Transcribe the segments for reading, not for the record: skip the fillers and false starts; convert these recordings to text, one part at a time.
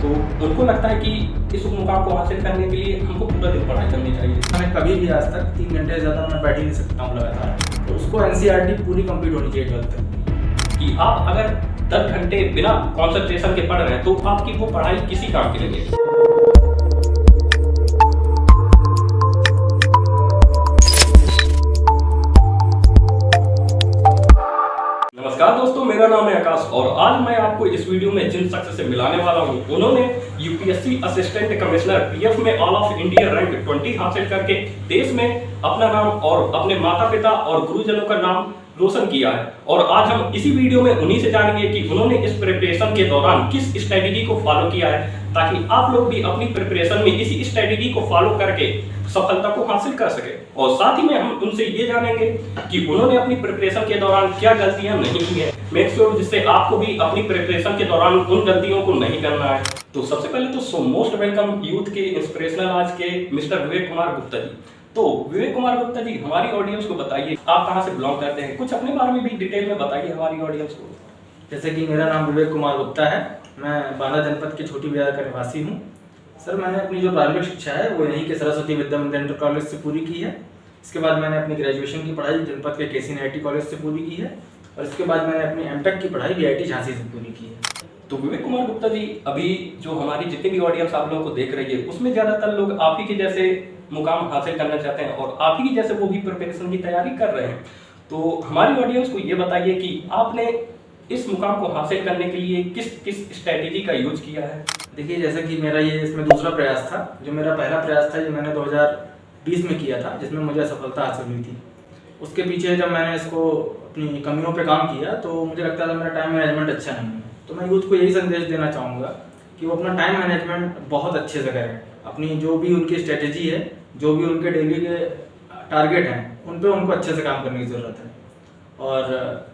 तो उनको लगता है कि इस मुकाम को हासिल करने के लिए हमको पूरा दिन पढ़ाई करनी चाहिए। मैं कभी भी आज तक 3 घंटे से ज़्यादा मैं बैठ ही नहीं सकता हूँ लगातार। तो उसको एनसीईआरटी पूरी कंप्लीट होनी चाहिए 12th तक। कि आप अगर 10 घंटे बिना कॉन्सेंट्रेशन के पढ़ रहे हैं तो आपकी वो पढ़ाई किसी काम की नहीं है। नमस्कार दोस्तों, मेरा नाम है आकाश और आज मैं आपको इस वीडियो में जिन शख्स से मिलाने वाला हूं, उन्होंने यूपीएससी असिस्टेंट कमिश्नर पीएफ में ऑल ऑफ इंडिया रैंक 20 हासिल करके देश में अपना नाम और अपने माता पिता और गुरुजनों का नाम रोशन किया है। और आज हम इसी वीडियो में उन्हीं से जानेंगे कि उन्होंने इस प्रिपरेशन के दौरान किस स्ट्रेटेजी को फॉलो किया है, ताकि आप लोग भी अपनी प्रिपरेशन में इसी स्ट्रेटेजी को फॉलो करके सफलता को हासिल कर सके। और साथ ही में हम उनसे ये जानेंगे कि उन्होंने अपनी प्रिपरेशन के दौरान क्या गलतियां नहीं की है, मेक श्योर जिससे आपको भी अपनी प्रिपरेशन के दौरान उन गलतियों को नहीं करना है। तो सबसे पहले तो मोस्ट वेलकम यूथ के इंस्पिरेशनल आज के मिस्टर विवेक कुमार गुप्ता जी। तो विवेक कुमार गुप्ता जी, हमारी ऑडियंस को बताइए आप कहां से बिलोंग करते हैं, कुछ अपने बारे में भी डिटेल में बताइए हमारी ऑडियंस को। जैसे कि मेरा नाम विवेक कुमार गुप्ता है, मैं बांदा जनपद के छोटी बिहार का निवासी हूँ। सर, मैंने अपनी जो प्रारंभिक शिक्षा है वो यहीं के सरस्वती विद्या मंदिर इंटर कॉलेज से पूरी की है। इसके बाद मैंने अपनी ग्रेजुएशन की पढ़ाई जनपद के केसी नाइटी कॉलेज से पूरी की है और इसके बाद मैंने अपनी एमटेक की पढ़ाई बीआईटी झांसी से पूरी की है। तो विवेक कुमार गुप्ता जी, अभी जो हमारी जितनी भी ऑडियंस आप लोगों को देख रही है उसमें ज्यादातर लोग आप ही के जैसे मुकाम हासिल करना चाहते हैं और आप ही की जैसे वो भी प्रिपरेशन की तैयारी कर रहे हैं। तो हमारी ऑडियंस को ये बताइए कि आपने इस मुकाम को हासिल करने के लिए किस किस स्ट्रेटेजी का यूज किया है। देखिए, जैसे कि मेरा ये इसमें दूसरा प्रयास था। जो मेरा पहला प्रयास था ये मैंने 2020 में किया था, जिसमें मुझे सफलता हासिल हुई थी। उसके पीछे जब मैंने इसको अपनी कमियों पे काम किया तो मुझे लगता था मेरा टाइम मैनेजमेंट अच्छा नहीं है। तो मैं यूथ को यही संदेश देना चाहूँगा कि वो अपना टाइम मैनेजमेंट बहुत अच्छे से करें। अपनी जो भी उनकी स्ट्रेटेजी है, जो भी उनके डेली के टारगेट हैं, उन पर उनको अच्छे से काम करने की ज़रूरत है। और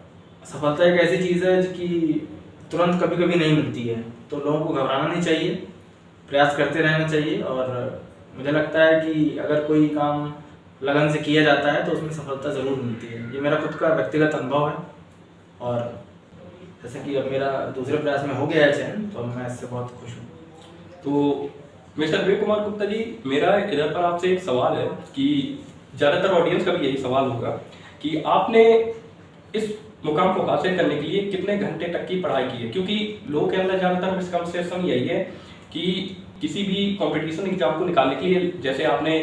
सफलता एक ऐसी चीज़ है कि तुरंत कभी कभी नहीं मिलती है, तो लोगों को घबराना नहीं चाहिए, प्रयास करते रहना चाहिए। और मुझे लगता है कि अगर कोई काम लगन से किया जाता है तो उसमें सफलता ज़रूर मिलती है। ये मेरा खुद का व्यक्तिगत अनुभव है और जैसे कि अब मेरा दूसरे प्रयास में हो गया है चयन, तो मैं इससे बहुत खुश हूँ। तो मिस्टर विवेक कुमार गुप्ता जी, मेरा इधर पर आपसे एक सवाल है कि ज़्यादातर ऑडियंस का भी यही सवाल होगा कि आपने इस मुकाम को हासिल करने के लिए कितने घंटे तक की पढ़ाई की है, क्योंकि लोगों के अंदर ज़्यादातर मिसकंसेप्शन यही है कि किसी भी कंपटीशन एग्जाम को निकालने के लिए, जैसे आपने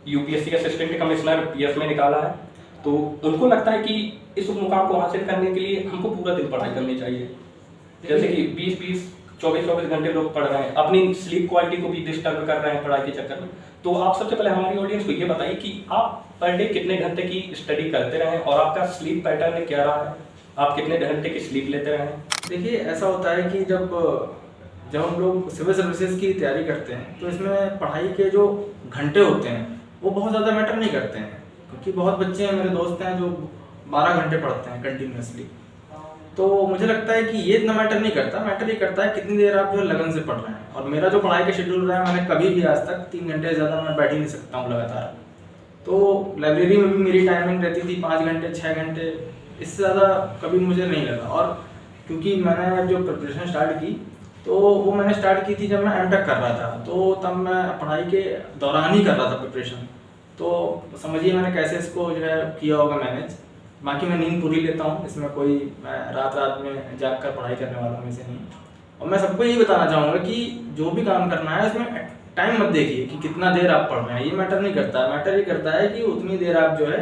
यूपीएससी असिस्टेंट कमिश्नर पीएफ में निकाला है, तो उनको लगता है कि इस मुकाम को हासिल करने के लिए हमको पूरा दिन पढ़ाई करनी चाहिए। जैसे कि 20-20, 24-24 घंटे लोग पढ़ रहे हैं, अपनी स्लीप क्वालिटी को भी डिस्टर्ब कर रहे हैं पढ़ाई के चक्कर में। तो आप सबसे पहले हमारी ऑडियंस को ये बताइए कि आप पर डे कितने घंटे की स्टडी करते रहे और आपका स्लीप पैटर्न क्या रहा है, आप कितने घंटे की स्लीप लेते रहे। देखिए, ऐसा होता है कि जब हम लोग सिविल सर्विसेज की तैयारी करते हैं तो इसमें पढ़ाई के जो घंटे होते हैं वो बहुत ज़्यादा मैटर नहीं करते हैं, क्योंकि बहुत बच्चे हैं, मेरे दोस्त हैं जो 12 घंटे पढ़ते हैं कंटिन्यूसली। तो मुझे लगता है कि ये इतना मैटर नहीं करता, मैटर ये करता है कितनी देर आप जो लगन से पढ़ रहे हैं। और मेरा जो पढ़ाई का शेड्यूल रहा है, मैंने कभी भी आज तक 3 घंटे से ज़्यादा मैं बैठ ही नहीं सकता हूँ लगातार। तो लाइब्रेरी में भी मेरी टाइमिंग रहती थी 5 घंटे 6 घंटे, इससे ज़्यादा कभी मुझे नहीं लगा। और क्योंकि मैंने जो प्रिपरेशन स्टार्ट की तो वो मैंने स्टार्ट की थी जब मैं एमटेक कर रहा था, तो तब मैं पढ़ाई के दौरान ही कर रहा था प्रिपरेशन। तो समझिए मैंने कैसे इसको जो है किया होगा मैनेज। बाकी मैं नींद पूरी लेता हूँ, इसमें कोई मैं रात में जाग कर पढ़ाई करने वालों में से नहीं। और मैं सबको यही बताना चाहूँगा कि जो भी काम करना है उसमें टाइम मत देखिए कि कितना देर आप पढ़ रहे हैं, ये मैटर नहीं करता। मैटर ये करता है कि उतनी देर आप जो है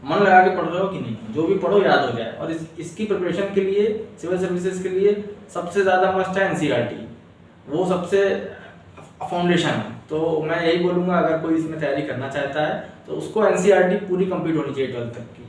मन लगा के पढ़ रहे हो कि नहीं, जो भी पढ़ो याद हो जाए। और इसकी प्रिपरेशन के लिए, सिविल सर्विसेज के लिए सबसे ज़्यादा मस्ट है एनसीईआरटी, वो सबसे फाउंडेशन है। तो मैं यही बोलूँगा, अगर कोई इसमें तैयारी करना चाहता है तो उसको एनसीईआरटी पूरी कंप्लीट होनी चाहिए 12th तक की,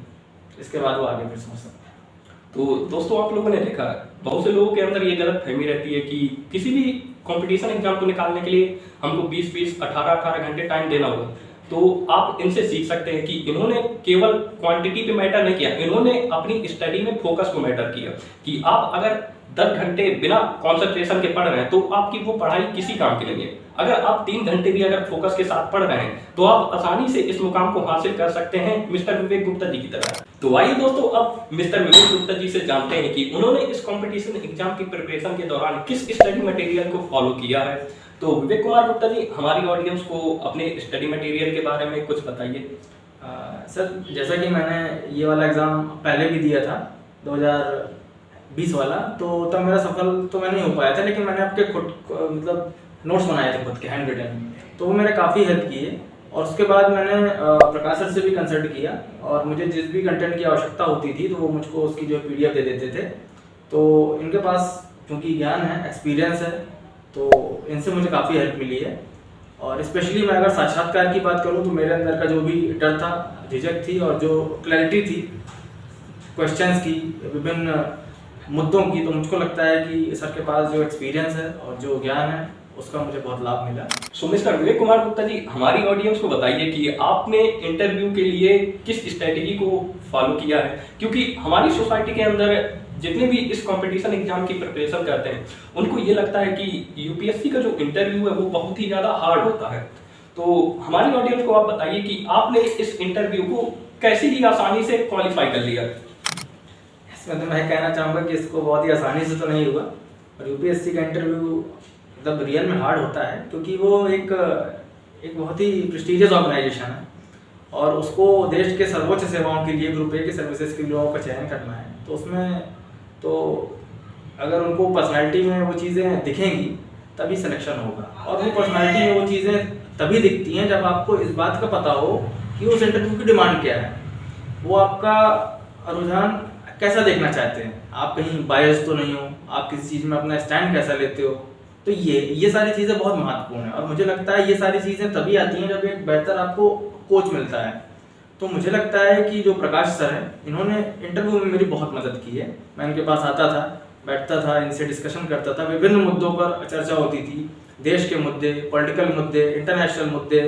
इसके बाद वो आगे फिर समझ सकता है। तो दोस्तों, आप लोगों ने देखा बहुत से लोगों के अंदर ये गलत फहमी रहती है कि किसी भी कंपटीशन एग्जाम को निकालने के लिए हमको 20-20, 18-18 घंटे टाइम देना होगा। तो आप इनसे सीख सकते हैं कि इन्होंने केवल क्वांटिटी पे मैटर नहीं किया, इन्होंने अपनी स्टडी में फोकस को मैटर किया। कि आप अगर 10 घंटे बिना कंसंट्रेशन के पढ़ रहे हैं तो आपकी वो पढ़ाई किसी काम की नहीं है। अगर आप 3 घंटे भी अगर फोकस के साथ पढ़ रहे हैं तो आप आसानी से इस मुकाम को हासिल कर सकते हैं मिस्टर विवेक गुप्ता जी की तरह। तो आइए दोस्तों अब मिस्टर विवेक गुप्ता जी से जानते हैं कि उन्होंने इस कंपटीशन एग्जाम की प्रिपरेशन के दौरान किस स्टडी मटेरियल को फॉलो किया है। तो विवेक कुमार गुप्ता जी, हमारी ऑडियंस को अपने स्टडी मटेरियल के बारे में कुछ बताइए। सर, जैसा कि मैंने ये वाला एग्ज़ाम पहले भी दिया था 2020 वाला, तो तब मेरा सफल तो मैं नहीं हो पाया था, लेकिन मैंने आपके खुद मतलब नोट्स बनाए थे खुद के हैंड रिटन, तो वो मेरे काफ़ी हेल्प किए। और उसके बाद मैंने प्रकाश सर से भी कंसल्ट किया और मुझे जिस भी कंटेंट की आवश्यकता होती थी तो वो मुझको उसकी जो PDF दे देते थे। तो इनके पास क्योंकि ज्ञान है, एक्सपीरियंस है, तो इनसे मुझे काफ़ी हेल्प मिली है। और स्पेशली मैं अगर साक्षात्कार की बात करूं तो मेरे अंदर का जो भी डर था, झिझक थी और जो क्लैरिटी थी क्वेश्चंस की, विभिन्न मुद्दों की, तो मुझको लगता है कि सर के पास जो एक्सपीरियंस है और जो ज्ञान है उसका मुझे बहुत लाभ मिला। सो मिस्टर विवेक कुमार गुप्ता जी, हमारी ऑडियंस को बताइए कि आपने इंटरव्यू के लिए किस स्ट्रेटेजी को फॉलो किया है, क्योंकि हमारी सोसाइटी के अंदर जितने भी इस कंपटीशन एग्जाम की प्रिपरेशन करते हैं उनको ये लगता है कि यूपीएससी का जो इंटरव्यू है वो बहुत ही ज़्यादा हार्ड होता है। तो हमारी ऑडियंस को आप बताइए कि आपने इस इंटरव्यू को कैसे ही आसानी से क्वालिफाई कर लिया। इसमें तो मैं कहना चाहूँगा कि इसको बहुत ही आसानी से तो नहीं हुआ, और यूपीएससी का इंटरव्यू मतलब रियल में हार्ड होता है, क्योंकि वो एक बहुत ही प्रेस्टीजियस ऑर्गेनाइजेशन है और उसको देश के सर्वोच्च सेवाओं के लिए ग्रुप ए की सर्विसेज के लोगों का चयन करना है। तो उसमें तो अगर उनको पर्सनालिटी में वो चीज़ें दिखेंगी तभी सिलेक्शन होगा, और वो पर्सनालिटी में वो चीज़ें तभी दिखती हैं जब आपको इस बात का पता हो कि उस इंटरव्यू की डिमांड क्या है, वो आपका रुझान कैसा देखना चाहते हैं, आप कहीं बायस तो नहीं हो, आप किसी चीज़ में अपना स्टैंड कैसा लेते हो। तो ये सारी चीज़ें बहुत महत्वपूर्ण है, और मुझे लगता है ये सारी चीज़ें तभी आती हैं जब एक बेहतर आपको कोच मिलता है। तो मुझे लगता है कि जो प्रकाश सर हैं, इन्होंने इंटरव्यू में मेरी बहुत मदद की है। मैं इनके पास आता था, बैठता था, इनसे डिस्कशन करता था, विभिन्न मुद्दों पर चर्चा होती थी, देश के मुद्दे, पॉलिटिकल मुद्दे, इंटरनेशनल मुद्दे।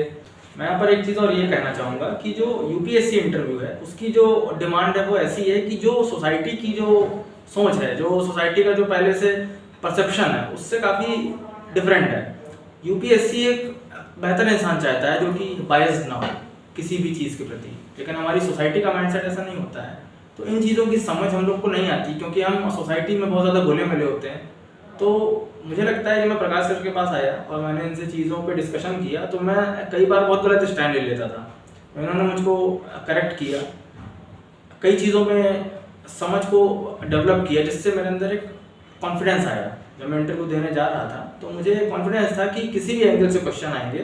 मैं यहाँ पर एक चीज़ और ये कहना चाहूँगा कि जो यूपीएससी इंटरव्यू है उसकी जो डिमांड है वो ऐसी है कि जो सोसाइटी की जो सोच है, जो सोसाइटी का जो पहले से परसेप्शन है उससे काफ़ी डिफरेंट है। यूपीएससी एक बेहतर इंसान चाहता है जो कि बायस्ड ना हो किसी भी चीज़ के प्रति, लेकिन हमारी सोसाइटी का माइंडसेट ऐसा नहीं होता है। तो इन चीज़ों की समझ हम लोग को नहीं आती, क्योंकि हम सोसाइटी में बहुत ज़्यादा घुले मिले होते हैं। तो मुझे लगता है कि मैं प्रकाश सर के पास आया और मैंने इनसे चीज़ों पे डिस्कशन किया, तो मैं कई बार बहुत गलत स्टैंड ले लेता था, इन्होंने मुझको करेक्ट किया, कई चीज़ों में समझ को डेवलप किया, जिससे मेरे अंदर एक कॉन्फिडेंस आया। जब मैं इंटरव्यू देने जा रहा था तो मुझे कॉन्फिडेंस था कि किसी भी एंगल से क्वेश्चन आएंगे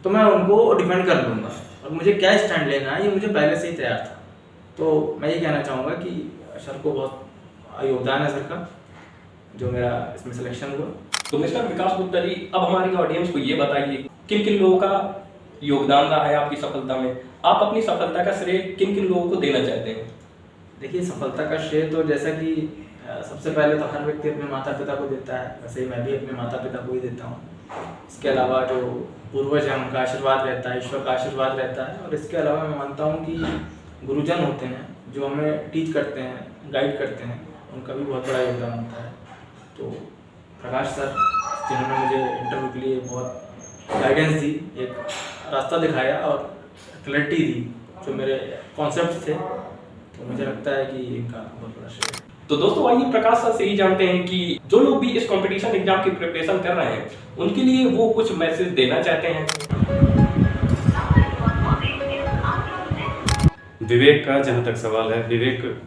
तो मैं उनको डिफेंड कर लूँगा, और मुझे क्या स्टैंड लेना है ये मुझे पहले से ही तैयार था। तो मैं ये कहना चाहूँगा कि सर को बहुत योगदान है सर का, जो मेरा इसमें सिलेक्शन हुआ। तो मिस्टर विकास गुप्ता जी, अब हमारी ऑडियंस को ये बताइए किन किन लोगों का योगदान रहा है आपकी सफलता में, आप अपनी सफलता का श्रेय किन किन लोगों को देना चाहते हैं। देखिए, सफलता का श्रेय तो जैसा कि सबसे पहले तो हर व्यक्ति अपने माता पिता को देता है, वैसे ही मैं भी अपने माता पिता को ही देता हूँ। इसके अलावा जो पूर्वज हैं उनका आशीर्वाद रहता है, ईश्वर का आशीर्वाद रहता है, और इसके अलावा मैं मानता हूँ कि गुरुजन होते हैं जो हमें टीच करते हैं, गाइड करते हैं, उनका भी बहुत बड़ा योगदान होता है। तो प्रकाश सर, जिन्होंने मुझे इंटरव्यू के लिए बहुत गाइडेंस दी, एक रास्ता दिखाया और क्लैरिटी दी जो मेरे कॉन्सेप्ट थे, तो मुझे लगता है कि इनका बहुत बड़ा श्रेय। तो दोस्तों आइए प्रकाश सर से ही जानते हैं कि जो लोग भी इस कंपटीशन एग्जाम की प्रिपरेशन कर रहे हैं उनके लिए वो कुछ मैसेज देना चाहते हैं। विवेक का जहाँ तक सवाल है, विवेक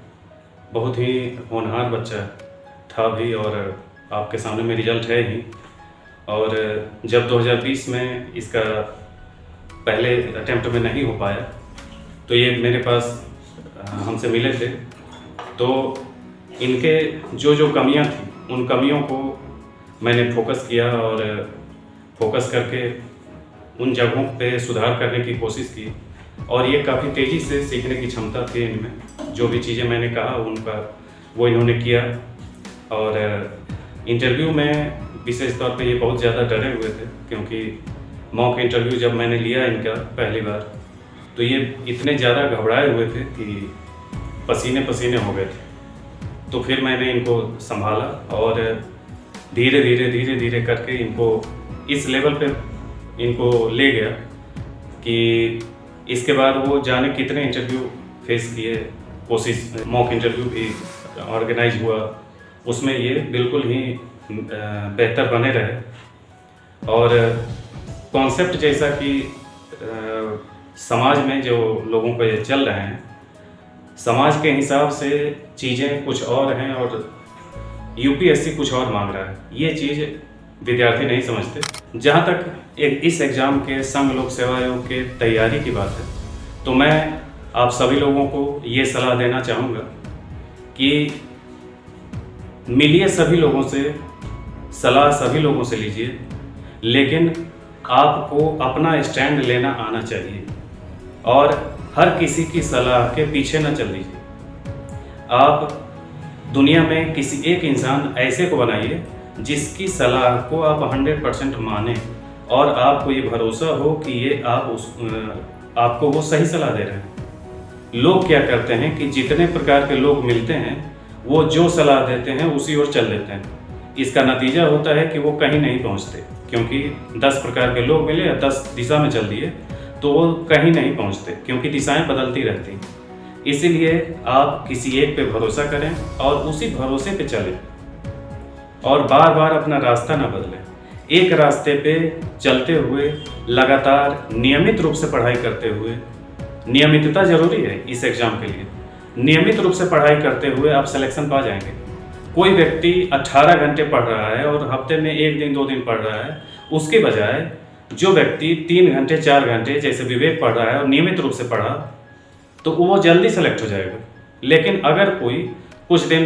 बहुत ही होनहार बच्चा था भी, और आपके सामने में रिजल्ट है ही। और जब 2020 में इसका पहले अटेम्प्ट में नहीं हो पाया तो ये मेरे पास हमसे मिले थे, तो इनके जो जो कमियां थी उन कमियों को मैंने फोकस किया और फोकस करके उन जगहों पे सुधार करने की कोशिश की, और ये काफ़ी तेज़ी से सीखने की क्षमता थी इनमें। जो भी चीज़ें मैंने कहा उनका वो इन्होंने किया, और इंटरव्यू में विशेष तौर पे ये बहुत ज़्यादा डरे हुए थे, क्योंकि मॉक इंटरव्यू जब मैंने लिया इनका पहली बार तो ये इतने ज़्यादा घबराए हुए थे कि पसीने पसीने हो गए थे। तो फिर मैंने इनको संभाला और धीरे धीरे करके इनको इस लेवल पे इनको ले गया कि इसके बाद वो जाने कितने इंटरव्यू फेस किए, कोशिश मॉक इंटरव्यू भी ऑर्गेनाइज हुआ, उसमें ये बिल्कुल ही बेहतर बने रहे। और कॉन्सेप्ट जैसा कि समाज में जो लोगों पे चल रहे हैं, समाज के हिसाब से चीज़ें कुछ और हैं और यूपीएससी कुछ और मांग रहा है, ये चीज़ विद्यार्थी नहीं समझते। जहाँ तक इस एग्ज़ाम के संघ लोक सेवा आयोग के तैयारी की बात है, तो मैं आप सभी लोगों को ये सलाह देना चाहूँगा कि मिलिए सभी लोगों से, सलाह सभी लोगों से लीजिए, लेकिन आपको अपना स्टैंड लेना आना चाहिए और हर किसी की सलाह के पीछे न चल दीजिए। आप दुनिया में किसी एक इंसान ऐसे को बनाइए जिसकी सलाह को आप 100% माने और आपको ये भरोसा हो कि ये आपको वो सही सलाह दे रहे हैं। लोग क्या करते हैं कि जितने प्रकार के लोग मिलते हैं वो जो सलाह देते हैं उसी ओर चल देते हैं। इसका नतीजा होता है कि वो कहीं नहीं पहुंचते, क्योंकि 10 प्रकार के लोग मिले या 10 दिशा में चल दिए तो वो कहीं नहीं पहुंचते, क्योंकि दिशाएं बदलती रहती हैं। इसीलिए आप किसी एक पे भरोसा करें और उसी भरोसे पे चलें और बार बार अपना रास्ता ना बदलें। एक रास्ते पे चलते हुए लगातार नियमित रूप से पढ़ाई करते हुए, नियमितता जरूरी है इस एग्ज़ाम के लिए, नियमित रूप से पढ़ाई करते हुए आप सिलेक्शन पा जाएंगे। कोई व्यक्ति 18 घंटे पढ़ रहा है और हफ्ते में 1 दिन 2 दिन पढ़ रहा है, उसके बजाय जो व्यक्ति 3 घंटे 4 घंटे जैसे विवेक पढ़ रहा है और नियमित रूप से पढ़ा तो वो जल्दी सेलेक्ट हो जाएगा। लेकिन अगर कोई कुछ दिन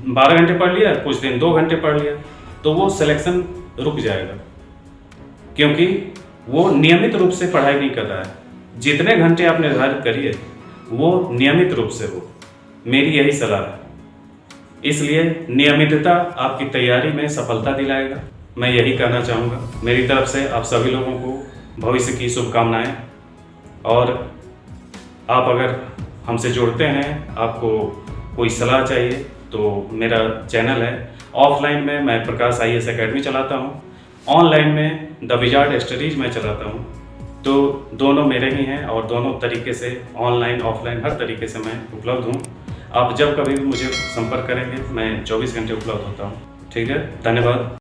12 घंटे पढ़ लिया, कुछ दिन 2 घंटे पढ़ लिया, तो वो सिलेक्शन रुक जाएगा, क्योंकि वो नियमित रूप से पढ़ाई नहीं कर रहा है। जितने घंटे आप निर्धारित करिए वो नियमित रूप से हो, मेरी यही सलाह है। इसलिए नियमितता आपकी तैयारी में सफलता दिलाएगा, मैं यही कहना चाहूँगा। मेरी तरफ से आप सभी लोगों को भविष्य की शुभकामनाएं। और आप अगर हमसे जुड़ते हैं, आपको कोई सलाह चाहिए, तो मेरा चैनल है। ऑफलाइन में मैं प्रकाश IAS अकेडमी चलाता हूँ, ऑनलाइन में द विजार्ड स्टडीज मैं चलाता हूँ। तो दोनों मेरे ही हैं और दोनों तरीके से ऑनलाइन ऑफलाइन हर तरीके से मैं उपलब्ध हूँ। आप जब कभी भी मुझे संपर्क करेंगे, मैं 24 घंटे उपलब्ध होता हूँ। ठीक है, धन्यवाद।